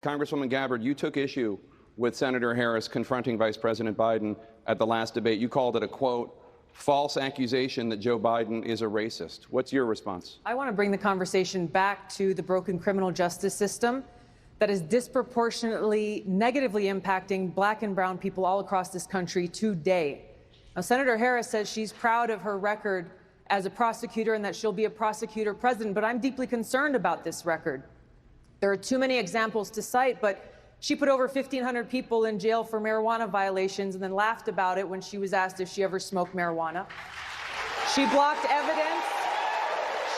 Congresswoman Gabbard, you took issue with Senator Harris confronting Vice President Biden at the last debate. You called it a, quote, false accusation that Joe Biden is a racist. What's your response? I want to bring the conversation back to the broken criminal justice system that is disproportionately negatively impacting black and brown people all across this country today. Now, Senator Harris says she's proud of her record as a prosecutor and that she'll be a prosecutor president, but I'm deeply concerned about this record. There are too many examples to cite, but she put over 1,500 people in jail for marijuana violations and then laughed about it when she was asked if she ever smoked marijuana. She blocked evidence.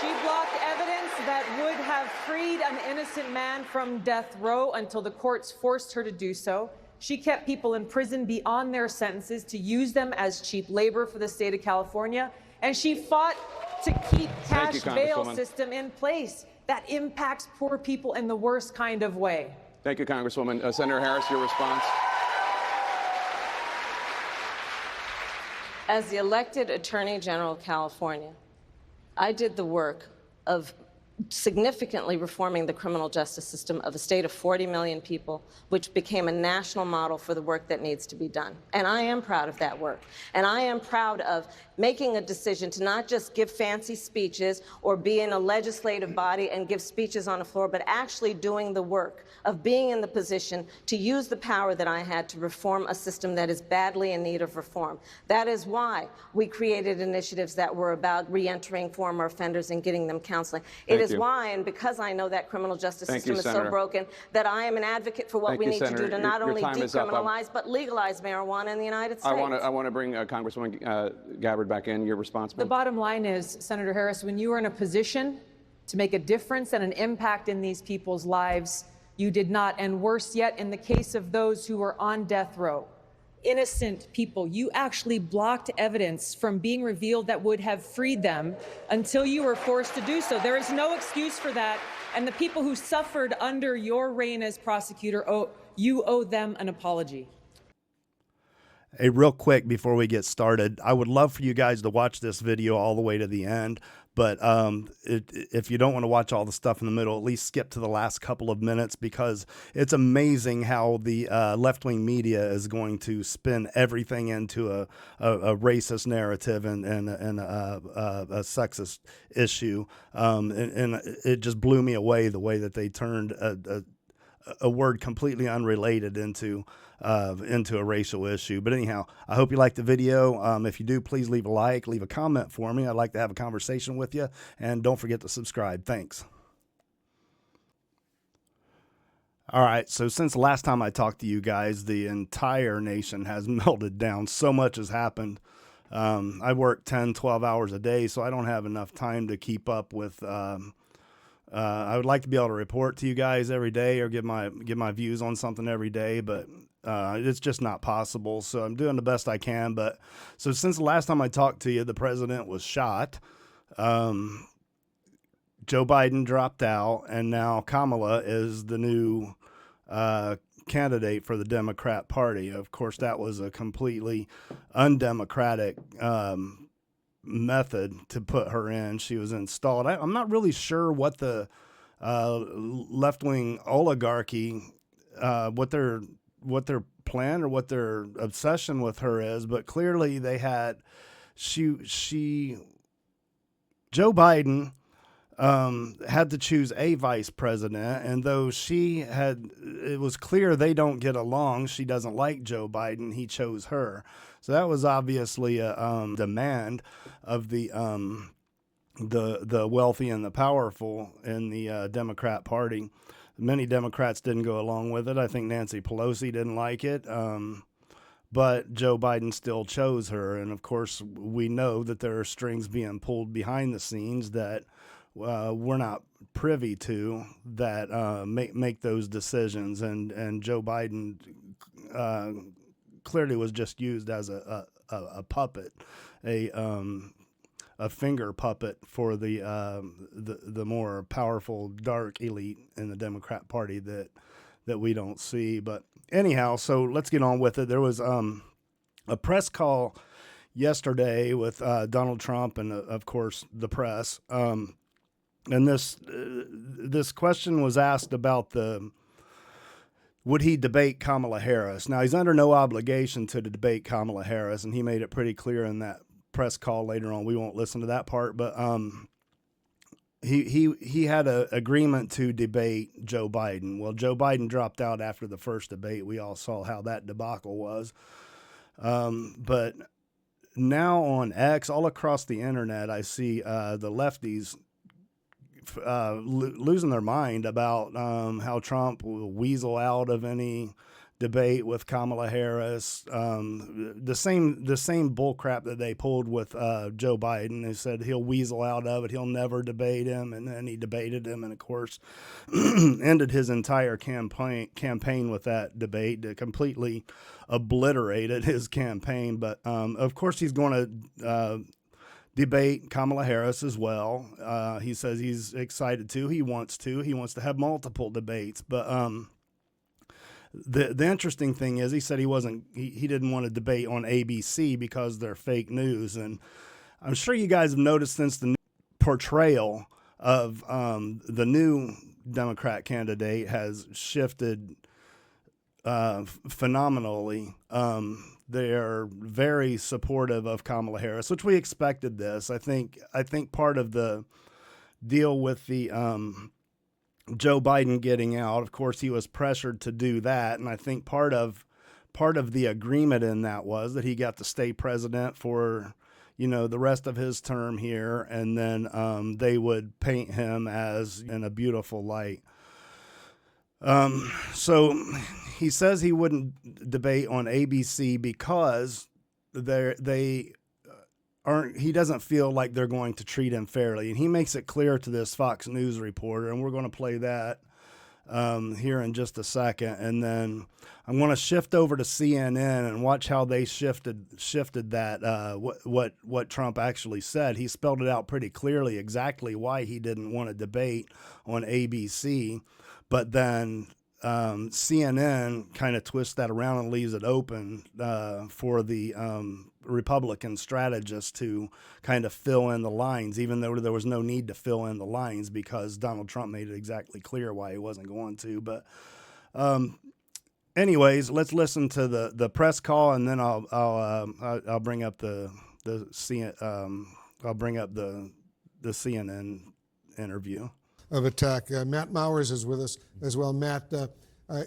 She blocked evidence that would have freed an innocent man from death row until the courts forced her to do so. She kept people in prison beyond their sentences to use them as cheap labor for the state of California. And she fought to keep cash bail system in place. That impacts poor people in the worst kind of way. Thank you, Congresswoman. Senator Harris, your response. As the elected Attorney General of California, I did the work of significantly reforming the criminal justice system of a state of 40 million people, which became a national model for the work that needs to be done. And I am proud of that work. And I am proud of making a decision to not just give fancy speeches or be in a legislative body and give speeches on the floor, but actually doing the work of being in the position to use the power that I had to reform a system that is badly in need of reform. That is why we created initiatives that were about reentering former offenders and getting them counseling. It is why, and because I know that criminal justice system is so broken, that I am an advocate for what we need to do to not only decriminalize, but legalize marijuana in the United States. I want to bring Congresswoman Gabbard back in. Your response, The bottom line is, Senator Harris, when you are in a position to make a difference and an impact in these people's lives, you did not. And worse yet, in the case of those who were on death row, innocent people, you actually blocked evidence from being revealed that would have freed them until you were forced to do so. There is no excuse for that. And the people who suffered under your reign as prosecutor, you owe them an apology. Hey, real quick before we get started, I would love for you guys to watch this video all the way to the end. But if you don't want to watch all the stuff in the middle, at least skip to the last couple of minutes, because it's amazing how the left-wing media is going to spin everything into a racist narrative and a sexist issue. And it just blew me away the way that they turned a word completely unrelated into a racial issue. But anyhow, I hope you liked the video. If you do, please leave a like, leave a comment for me. I'd like to have a conversation with you, and don't forget to subscribe. Thanks. All right, so since the last time I talked to you guys, the entire nation has melted down. So much has happened. I work 10, 12 hours a day, so I don't have enough time to keep up with I would like to be able to report to you guys every day or give my views on something every day, but it's just not possible. So I'm doing the best I can. But so since the last time I talked to you, the president was shot. Joe Biden dropped out, and now Kamala is the new candidate for the Democrat Party. Of course, that was a completely undemocratic method to put her in. She was installed. I'm not really sure what the left-wing oligarchy, what their plan or what their obsession with her is, but clearly they had Joe Biden had to choose a vice president, and though it was clear they don't get along, she doesn't like Joe Biden, he chose her. So that was obviously a demand of the wealthy and the powerful in the Democrat Party. Many Democrats didn't go along with it. I think Nancy Pelosi didn't like it, but Joe Biden still chose her. And of course, we know that there are strings being pulled behind the scenes that we're not privy to that make those decisions. And Joe Biden clearly was just used as a puppet, a finger puppet for the more powerful dark elite in the Democrat Party that we don't see. But anyhow, so let's get on with it. There was a press call yesterday with Donald Trump and of course the press. And this question was asked about the would he debate Kamala Harris? Now, he's under no obligation to debate Kamala Harris, and he made it pretty clear in that press call later on. We won't listen to that part, but he had an agreement to debate Joe Biden. Well, Joe Biden dropped out after the first debate. We all saw how that debacle was. But now on X, all across the internet, I see the lefties losing their mind about how Trump will weasel out of any debate with Kamala Harris. The same bullcrap that they pulled with Joe Biden. They said he'll weasel out of it. He'll never debate him, and then he debated him, and of course ended his entire campaign with that debate. It completely obliterated his campaign. But of course he's going to debate Kamala Harris as well. He says he's excited to. He wants to have multiple debates. But the interesting thing is, he said he didn't want to debate on ABC because they're fake news. And I'm sure you guys have noticed since the portrayal of the new Democrat candidate has shifted phenomenally. They are very supportive of Kamala Harris, which we expected this. I think part of the deal with the Joe Biden getting out, of course, he was pressured to do that, and I think part of the agreement in that was that he got to stay president for the rest of his term here, and then they would paint him as in a beautiful light. So he says he wouldn't debate on ABC because they aren't. He doesn't feel like they're going to treat him fairly, and he makes it clear to this Fox News reporter. And we're going to play that here in just a second, and then I'm going to shift over to CNN and watch how they shifted that what Trump actually said. He spelled it out pretty clearly exactly why he didn't want to debate on ABC. But then CNN kind of twists that around and leaves it open for the Republican strategists to kind of fill in the lines, even though there was no need to fill in the lines because Donald Trump made it exactly clear why he wasn't going to. But anyways, let's listen to the press call, and then I'll bring up the CNN interview of attack. Matt Mowers is with us as well. Matt,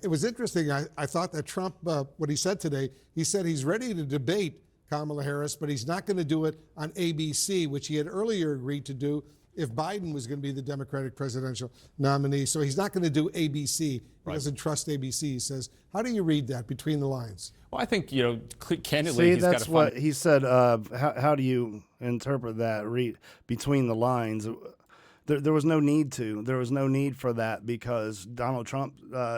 it was interesting. I thought that Trump, what he said today, he said he's ready to debate Kamala Harris, but he's not going to do it on ABC, which he had earlier agreed to do if Biden was going to be the Democratic presidential nominee. So he's not going to do ABC. He doesn't trust ABC, he says. How do you read that between the lines? Well, I think, candidly, he's that's got to what find... he said. How do you interpret that? Read between the lines. There was no need to. There was no need for that because Donald Trump,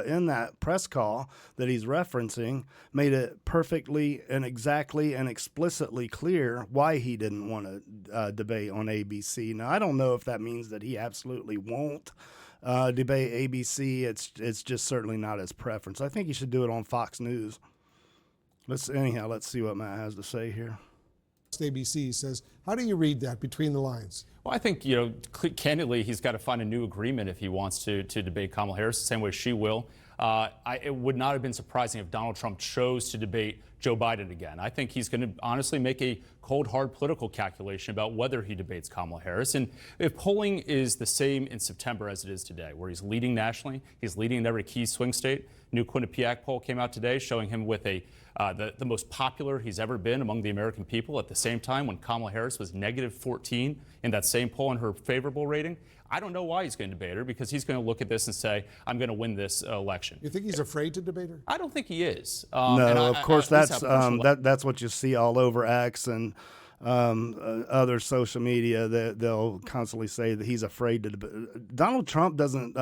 in that press call that he's referencing, made it perfectly and exactly and explicitly clear why he didn't want to debate on ABC. Now, I don't know if that means that he absolutely won't debate ABC. It's just certainly not his preference. I think he should do it on Fox News. Let's see what Matt has to say here. ABC says, how do you read that between the lines? Well, I think, candidly, he's got to find a new agreement if he wants to debate Kamala Harris the same way she will. It would not have been surprising if Donald Trump chose to debate Joe Biden again. I think he's going to honestly make a cold, hard political calculation about whether he debates Kamala Harris. And if polling is the same in September as it is today, where he's leading nationally, he's leading in every key swing state. New Quinnipiac poll came out today showing him with the most popular he's ever been among the American people. At the same time, when Kamala Harris was -14 in that same poll in her favorable rating, I don't know why he's going to debate her, because he's going to look at this and say, I'm going to win this election. You think he's afraid to debate her? I don't think he is. No, of course, that's what you see all over X and other social media. They'll constantly say that he's afraid to debate. Donald Trump doesn't,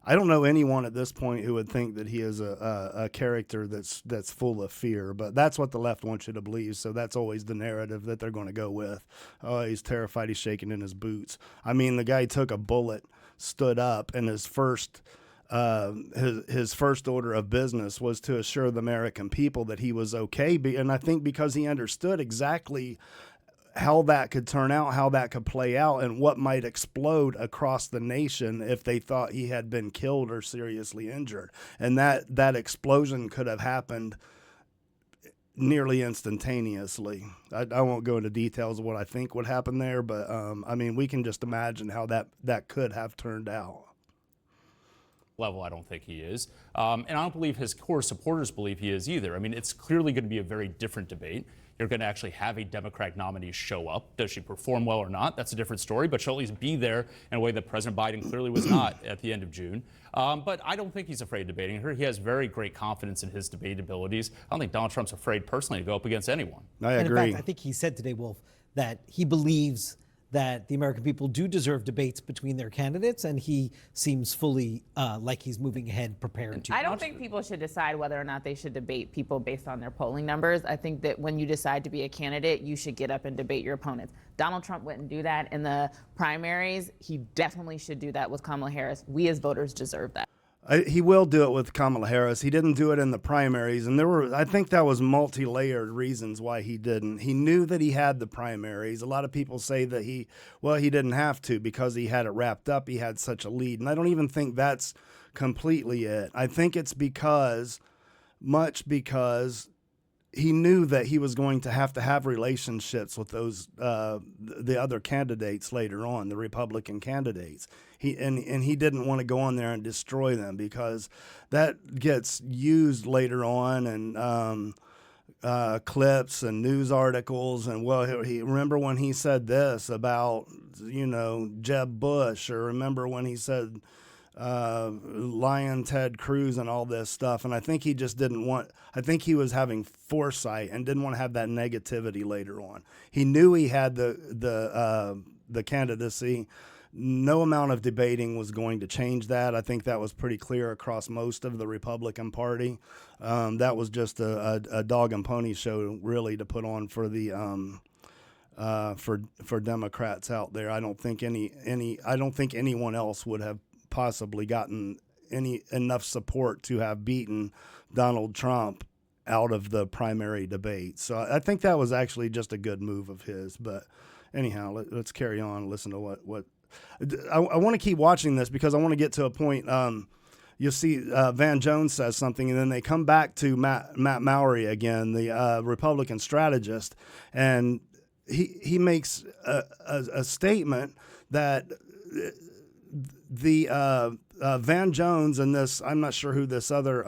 I don't know anyone at this point who would think that he is a character that's full of fear, but that's what the left wants you to believe. So that's always the narrative that they're going to go with. Oh, he's terrified. He's shaking in his boots. I mean, the guy took a bullet, stood up, and his first order of business was to assure the American people that he was okay. And I think because he understood exactly how that could turn out, how that could play out, and what might explode across the nation if they thought he had been killed or seriously injured. And that explosion could have happened nearly instantaneously. I won't go into details of what I think would happen there, but I mean, we can just imagine how that could have turned out. Level, I don't think he is. And I don't believe his core supporters believe he is either. I mean, it's clearly going to be a very different debate. You're going to actually have a Democratic nominee show up. Does she perform well or not? That's a different story, but she'll at least be there in a way that President Biden clearly was not at the end of June. But I don't think he's afraid of debating her. He has very great confidence in his debate abilities. I don't think Donald Trump's afraid personally to go up against anyone. I And agree. in fact, I think he said today, Wolf, that he believes that the American people do deserve debates between their candidates, and he seems fully like he's moving ahead, prepared to. I don't think people should decide whether or not they should debate people based on their polling numbers. I think that when you decide to be a candidate, you should get up and debate your opponents. Donald Trump wouldn't do that in the primaries. He definitely should do that with Kamala Harris. We as voters deserve that. He will do it with Kamala Harris. He didn't do it in the primaries, and I think that was multi-layered reasons why he didn't. He knew that he had the primaries. A lot of people say that he didn't have to because he had it wrapped up. He had such a lead, and I don't even think that's completely it. I think it's because he knew that he was going to have relationships with those the other candidates later on, the Republican candidates. He didn't want to go on there and destroy them because that gets used later on and clips and news articles. And he remember when he said this about Jeb Bush, or remember when he said Lion Ted Cruz and all this stuff. And I think he just I think he was having foresight and didn't want to have that negativity later on. He knew he had the candidacy. No amount of debating was going to change that. I think that was pretty clear across most of the Republican Party. That was just a dog and pony show, really, to put on for the for Democrats out there. I don't think anyone else would have possibly gotten enough support to have beaten Donald Trump out of the primary debate. So I think that was actually just a good move of his. But anyhow, let's carry on and listen to what I want to keep watching this because I want to get to a point. You'll see Van Jones says something, and then they come back to Matt Maury again, the Republican strategist, and he makes a statement that the Van Jones and this, I'm not sure who this other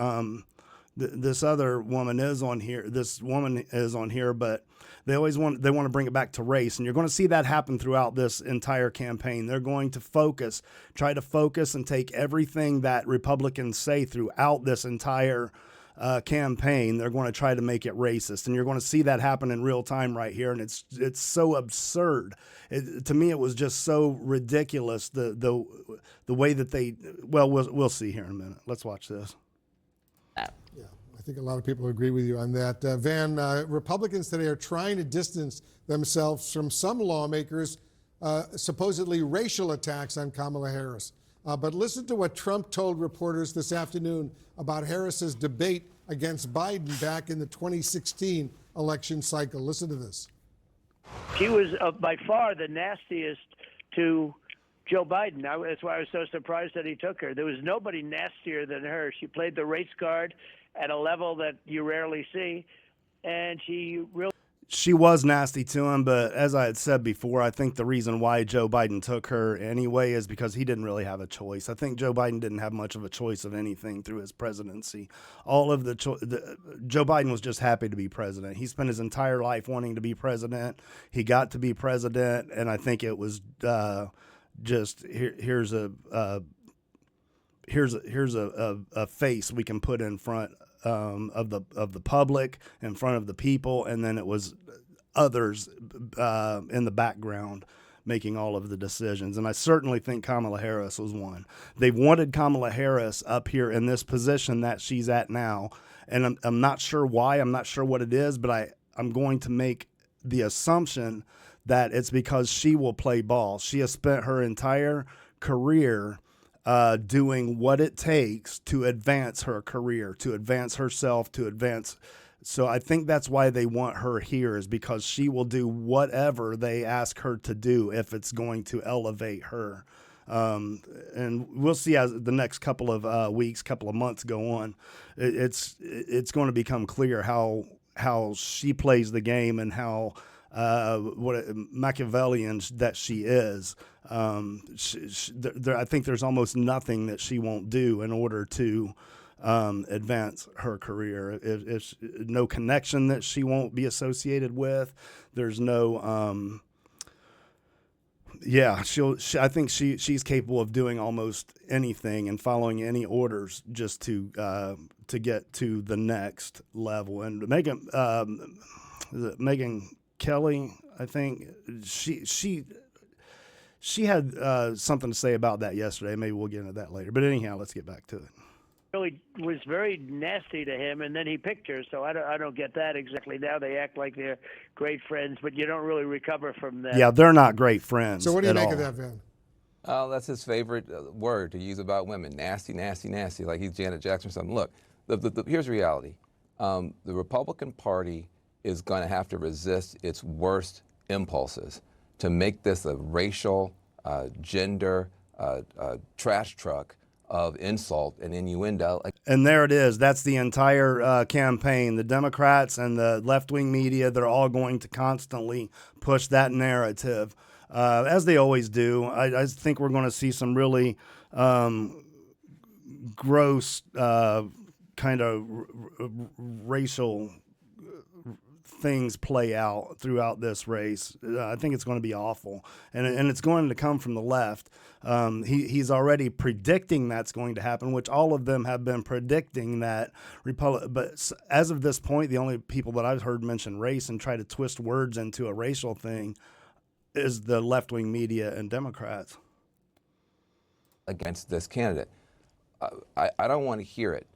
woman is on here. This woman is on here, but they want to bring it back to race, and you're going to see that happen throughout this entire campaign. They're going to try to focus and take everything that Republicans say throughout this entire campaign. They're going to try to make it racist, and you're going to see that happen in real time right here. And it's so absurd. To me, it was just so ridiculous the way that they. Well, we'll see here in a minute. Let's watch this. Yeah, I think a lot of people agree with you on that. Van, Republicans today are trying to distance themselves from some lawmakers' supposedly racial attacks on Kamala Harris. But listen to what Trump told reporters this afternoon about Harris's debate against Biden back in the 2016 election cycle. Listen to this. She was by far the nastiest to Joe Biden. That's why I was so surprised that he took her. There was nobody nastier than her. She played the race card at a level that you rarely see, and she really... She was nasty to him, but as I had said before, I think the reason why Joe Biden took her anyway is because he didn't really have a choice. I think Joe Biden didn't have much of a choice of anything through his presidency. All of Joe Biden was just happy to be president. He spent his entire life wanting to be president. He got to be president, and I think it was just here's a face we can put in front of the public, in front of the people, and then it was others in the background making all of the decisions. And I certainly think Kamala Harris was one. They've wanted Kamala Harris up here in this position that she's at now, and I'm not sure why. I'm not sure what it is, but I'm going to make the assumption that it's because she will play ball. She has spent her entire career doing what it takes to advance her career, to advance herself, to advance So I think that's why they want her here, is because she will do whatever they ask her to do if it's going to elevate her. And we'll see as the next couple of weeks, couple of months go on. It's going to become clear how she plays the game and how what Machiavellian that she is. I think there's almost nothing that she won't do in order to advance her career. It's no connection that she won't be associated with. There's no. Yeah, I think she's capable of doing almost anything and following any orders just to get to the next level. And Megyn Kelly, I think she had something to say about that yesterday. Maybe we'll get into that later. But anyhow, let's get back to it. Really was very nasty to him, and then he picked her. So I don't get that exactly. Now they act like they're great friends, but you don't really recover from that. Yeah, they're not great friends. So what do you make all. of that, Van? Oh, that's his favorite word to use about women. Nasty, nasty, nasty, like he's Janet Jackson or something. Look, here's the reality. The Republican Party is going to have to resist its worst impulses to make this a racial, gender, trash truck of insult and innuendo. And there it is. That's the entire campaign. The Democrats and the left-wing media, they're all going to constantly push that narrative, as they always do. I think we're going to see some really gross kind of racial things play out throughout this race. I think it's going to be awful, and it's going to come from the left. He's already predicting that's going to happen, which all of them have been predicting that. But as of this point, the only people that I've heard mention race and try to twist words into a racial thing is the left-wing media and Democrats. Against this candidate. I don't want to hear it.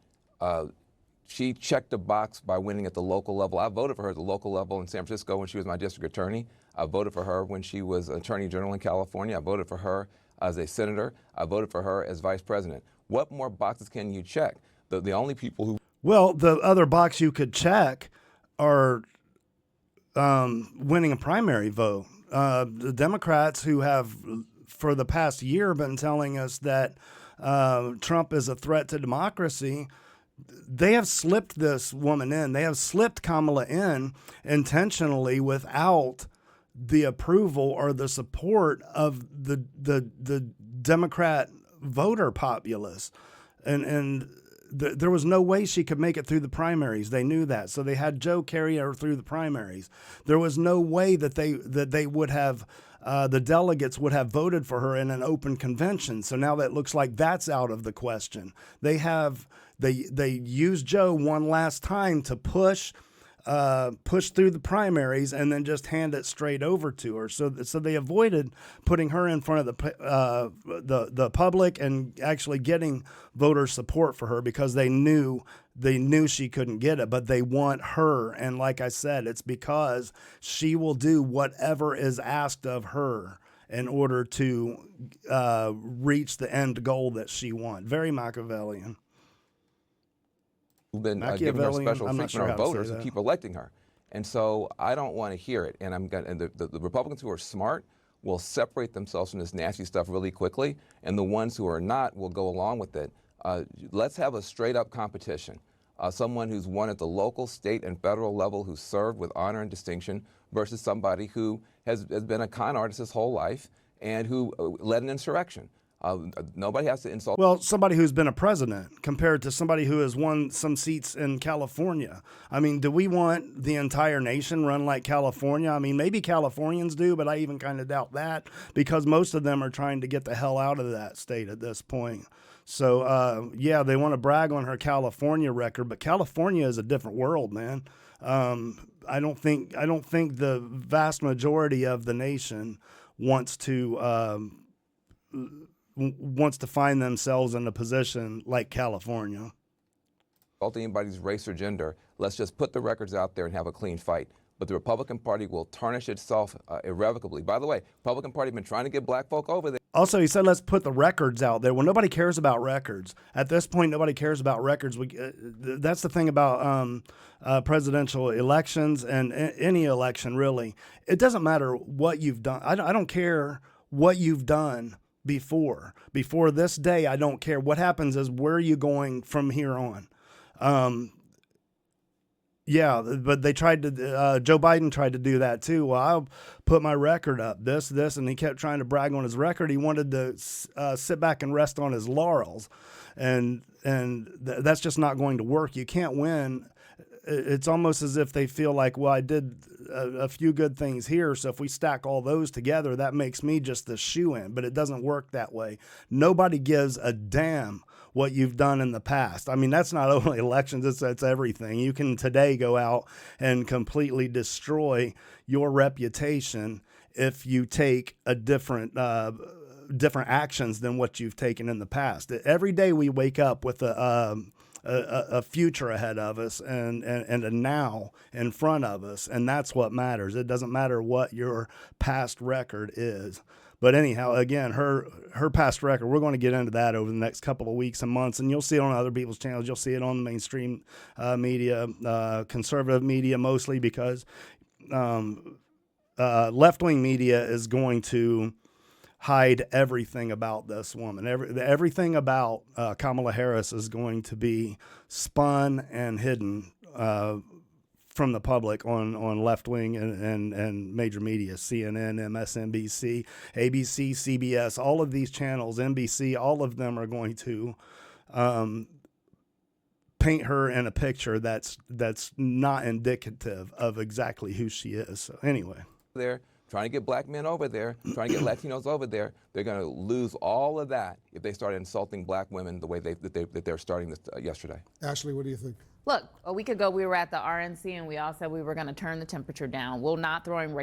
She checked the box by winning at the local level. I voted for her at the local level in San Francisco when she was my district attorney. I voted for her when she was attorney general in California. I voted for her as a senator. I voted for her as vice president. What more boxes can you check? The only people who... Well, the other box you could check are winning a primary vote. The Democrats, who have for the past year been telling us that Trump is a threat to democracy, they have slipped this woman in. They have slipped Kamala in intentionally without the approval or the support of the Democrat voter populace. And there was no way she could make it through the primaries. They knew that. So they had Joe carry her through the primaries. There was no way that they would have the delegates would have voted for her in an open convention. So now that looks like that's out of the question. They used Joe one last time to push through the primaries and then just hand it straight over to her. So they avoided putting her in front of the public and actually getting voter support for her because they knew she couldn't get it, but they want her. And like I said, it's because she will do whatever is asked of her in order to reach the end goal that she wants. Very Machiavellian. Been giving her special I'm not treatment sure on voters who keep electing her. And so I don't want to hear it. And the Republicans who are smart will separate themselves from this nasty stuff really quickly, and the ones who are not will go along with it. Let's have a straight-up competition. Someone who's won at the local, state, and federal level, who's served with honor and distinction, versus somebody who has been a con artist his whole life and who led an insurrection. Nobody has to insult. Well, somebody who's been a president compared to somebody who has won some seats in California. I mean, do we want the entire nation run like California? I mean, maybe Californians do, but I even kind of doubt that because most of them are trying to get the hell out of that state at this point. So, yeah, they want to brag on her California record, but California is a different world, man. I don't think the vast majority of the nation wants to find themselves in a position like California. Anybody's race or gender. Let's just put the records out there and have a clean fight. But the Republican Party will tarnish itself irrevocably. By the way, Republican Party has been trying to get black folk over there. Also, he said, let's put the records out there. Well, nobody cares about records. At this point, nobody cares about records. That's the thing about presidential elections and any election, really. It doesn't matter what you've done. I don't care what you've done before. Before this day, I don't care. What happens is, where are you going from here on? Yeah, but they tried to, Joe Biden tried to do that too. Well, I'll put my record up, this, and he kept trying to brag on his record. He wanted to sit back and rest on his laurels. And that's just not going to work. You can't win. It's almost as if they feel like, well, I did a few good things here, so if we stack all those together, that makes me just the shoo-in. But it doesn't work that way. Nobody gives a damn what you've done in the past. I mean, that's not only elections, it's everything. You can today go out and completely destroy your reputation if you take a different actions than what you've taken in the past. Every day we wake up with a future ahead of us and a now in front of us, and that's what matters. It doesn't matter what your past record is. But anyhow, again, her past record, we're going to get into that over the next couple of weeks and months, and you'll see it on other people's channels. You'll see it on the mainstream media, conservative media mostly, because left-wing media is going to hide everything about this woman. Everything about Kamala Harris is going to be spun and hidden from the public on left-wing and major media, CNN, MSNBC, ABC, CBS, all of these channels, NBC, all of them are going to paint her in a picture that's not indicative of exactly who she is. So anyway. There, trying to get black men over there, trying to get Latinos over there, they're going to lose all of that if they start insulting black women the way that they're starting this yesterday. Ashley, what do you think? Look, a week ago we were at the RNC and we all said we were going to turn the temperature down. We're not throwing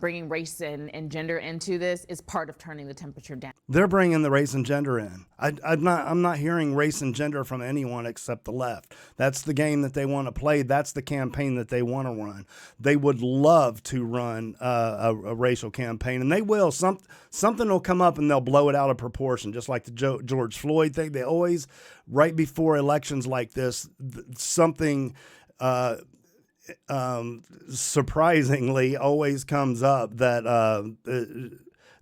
bringing race and gender into this is part of turning the temperature down. They're bringing the race and gender in. I'm not hearing race and gender from anyone except the left. That's the game that they want to play. That's the campaign that they want to run. They would love to run a racial campaign, and they will. Something will come up and they'll blow it out of proportion, just like the George Floyd thing. They always, right before elections like this, something surprisingly always comes up that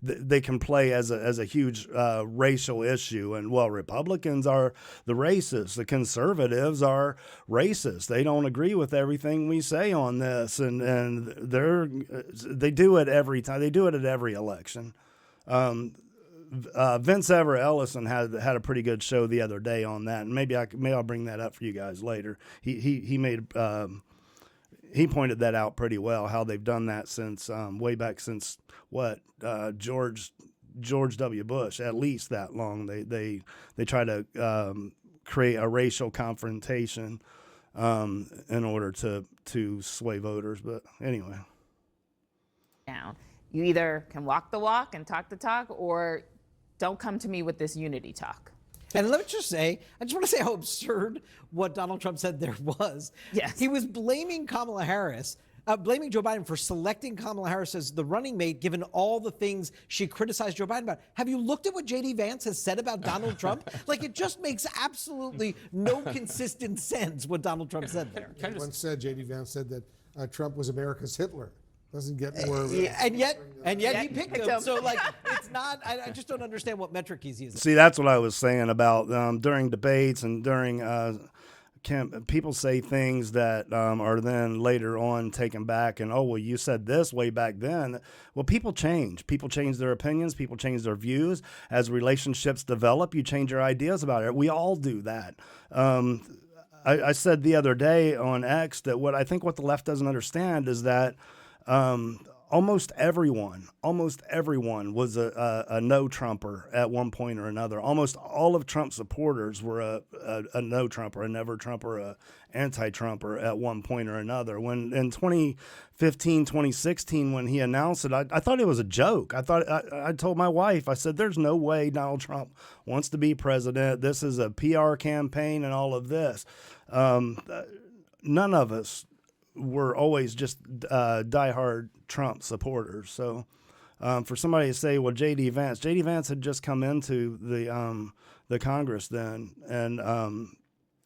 they can play as a huge racial issue. And well, Republicans are the racists, the conservatives are racist. They don't agree with everything we say on this, and they do it every time. They do it at every election. Vince Everett Ellison had a pretty good show the other day on that, and maybe I'll bring that up for you guys later. He pointed that out pretty well, how they've done that since way back since George W. Bush, at least that long. They try to create a racial confrontation in order to sway voters. But anyway, Down. You either can walk the walk and talk the talk, or don't come to me with this unity talk. And let me just say, I just want to say how absurd what Donald Trump said there was. Yes. He was blaming Kamala Harris, blaming Joe Biden for selecting Kamala Harris as the running mate, given all the things she criticized Joe Biden about. Have you looked at what J.D. Vance has said about Donald Trump? Like, it just makes absolutely no consistent sense what Donald Trump said there. Once said, J.D. Vance said that Trump was America's Hitler. Doesn't get more. And yet he picked him. So, like, it's not, I just don't understand what metric he's using. see, that's what I was saying about during debates and during people say things that are then later on taken back, and, oh, well, you said this way back then. Well, people change. People change their opinions. People change their views. As relationships develop, you change your ideas about it. We all do that. I said the other day on X that what the left doesn't understand is that almost everyone was a no-Trumper at one point or another. Almost all of Trump's supporters were a no-Trumper, a never-Trumper, a anti-Trumper at one point or another. When in 2015, 2016, when he announced it, I thought it was a joke. I told my wife, I said, there's no way Donald Trump wants to be president. This is a PR campaign and all of this. None of us were always just diehard Trump supporters. So For somebody to say, well, J.D. Vance had just come into the Congress then, and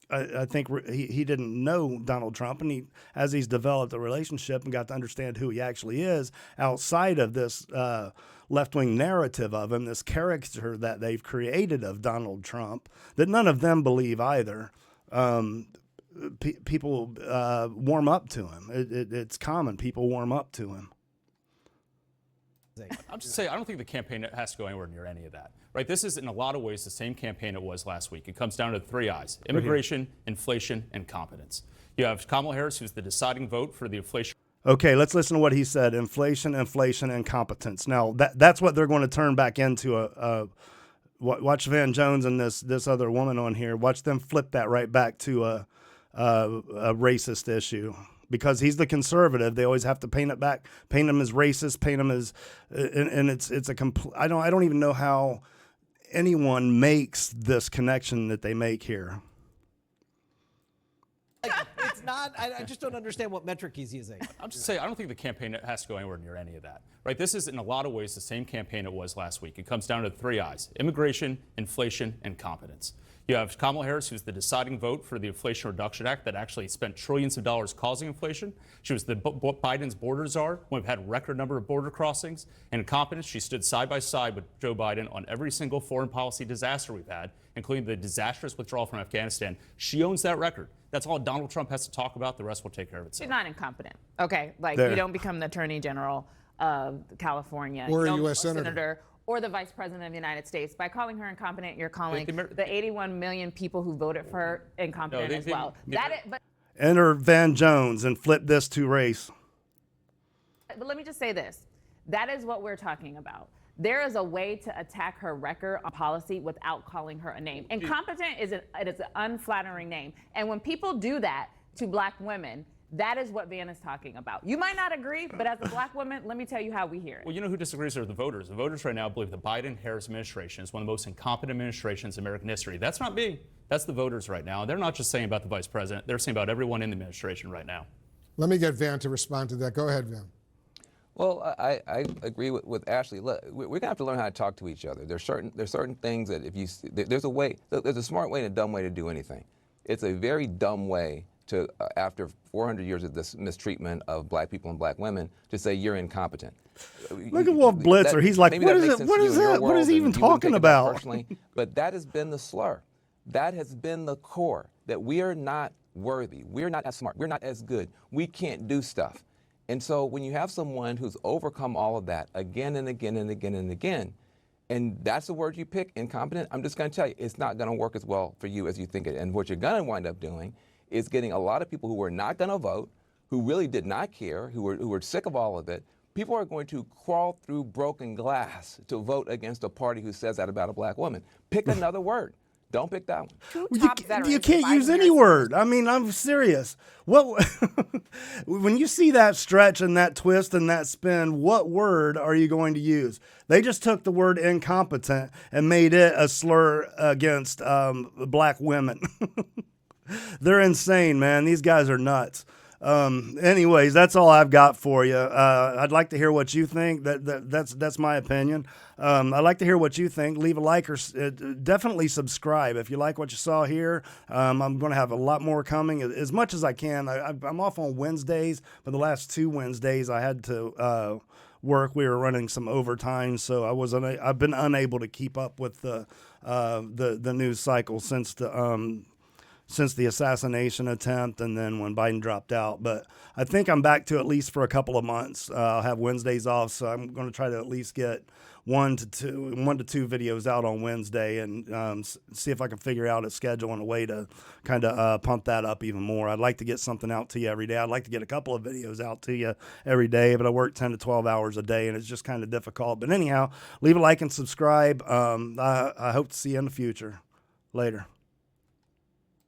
I think he didn't know Donald Trump, and as he's developed a relationship and got to understand who he actually is outside of this left-wing narrative of him, this character that they've created of Donald Trump, that none of them believe either. People warm up to him. It's common. People warm up to him. I'm just saying, I don't think the campaign has to go anywhere near any of that, right? This is in a lot of ways the same campaign it was last week. It comes down to 3 I's: immigration, inflation, and competence. You have Kamala Harris, who's the deciding vote for the inflation. Okay, let's listen to what he said: inflation, and competence. Now that's what they're going to turn back into watch Van Jones and this other woman on here. Watch them flip that right back to a racist issue. Because he's the conservative, they always have to paint him as racist, paint him as, and it's a complete. I don't even know how anyone makes this connection that they make here. It's not. I just don't understand what metric he's using. I'm just saying, I don't think the campaign has to go anywhere near any of that, right? This is in a lot of ways the same campaign it was last week. It comes down to 3 I's: immigration, inflation, and competence. You have Kamala Harris, who's the deciding vote for the Inflation Reduction Act that actually spent trillions of dollars causing inflation. She was Biden's border czar when we've had a record number of border crossings. And in competence, she stood side by side with Joe Biden on every single foreign policy disaster we've had, including the disastrous withdrawal from Afghanistan. She owns that record. That's all Donald Trump has to talk about. The rest will take care of itself. She's not incompetent. Okay, like There. you don't become the Attorney General of California, Or a you don't U.S. become Senator. or the Vice President of the United States. By calling her incompetent, you're calling the 81 million people who voted for her incompetent as well. But Enter Van Jones and flip this to race. let me just say this. That is what we're talking about. There is a way to attack her record on policy without calling her a name. Incompetent is an unflattering name. And when people do that to black women, that is what Van is talking about. You might not agree, but as a black woman, let me tell you how we hear it. Well, you know who disagrees are the voters. The voters right now believe the Biden-Harris administration is one of the most incompetent administrations in American history. That's not me. That's the voters right now. They're not just saying about the vice president. They're saying about everyone in the administration right now. Let me get Van to respond to that. Go ahead, Van. Well, I agree with Ashley. Look, we're going to have to learn how to talk to each other. There's certain things that if you there's a smart way and a dumb way to do anything. It's a very dumb way to after 400 years of this mistreatment of black people and black women to say you're incompetent. Look at Wolf Blitzer. He's like, what is it? What is that? What is he even talking about? Personally, but that has been the slur. That has been the core, that we are not worthy. We're not as smart. We're not as good. We can't do stuff. And so when you have someone who's overcome all of that again and again and again and again, and that's the word you pick, incompetent, I'm just going to tell you, it's not going to work as well for you as you think it. And what you're going to wind up doing is getting a lot of people who are not going to vote, who really did not care, who were sick of all of it. People are going to crawl through broken glass to vote against a party who says that about a black woman. Pick another word. Don't pick that one. You can't use any word. I mean, I'm serious. What when you see that stretch and that twist and that spin, what word are you going to use? They just took the word incompetent and made it a slur against black women. They're insane, man. These guys are nuts. Anyways, that's all I've got for you. I'd like to hear what you think. That's my opinion. I'd like to hear what you think. Leave a like or definitely subscribe if you like what you saw here. I'm going to have a lot more coming as much as I can. I'm off on Wednesdays, but the last 2 Wednesdays I had to work. We were running some overtime, so I've been unable to keep up with the news cycle since the assassination attempt and then when Biden dropped out. But I think I'm back to at least for a couple of months. I'll have Wednesdays off, so I'm going to try to at least get 1 to 2 videos out on Wednesday and see if I can figure out a schedule and a way to kind of pump that up even more. I'd like to get something out to you every day. I'd like to get a couple of videos out to you every day, but I work 10 to 12 hours a day and it's just kind of difficult. But anyhow, leave a like and subscribe. I hope to see you in the future. Later.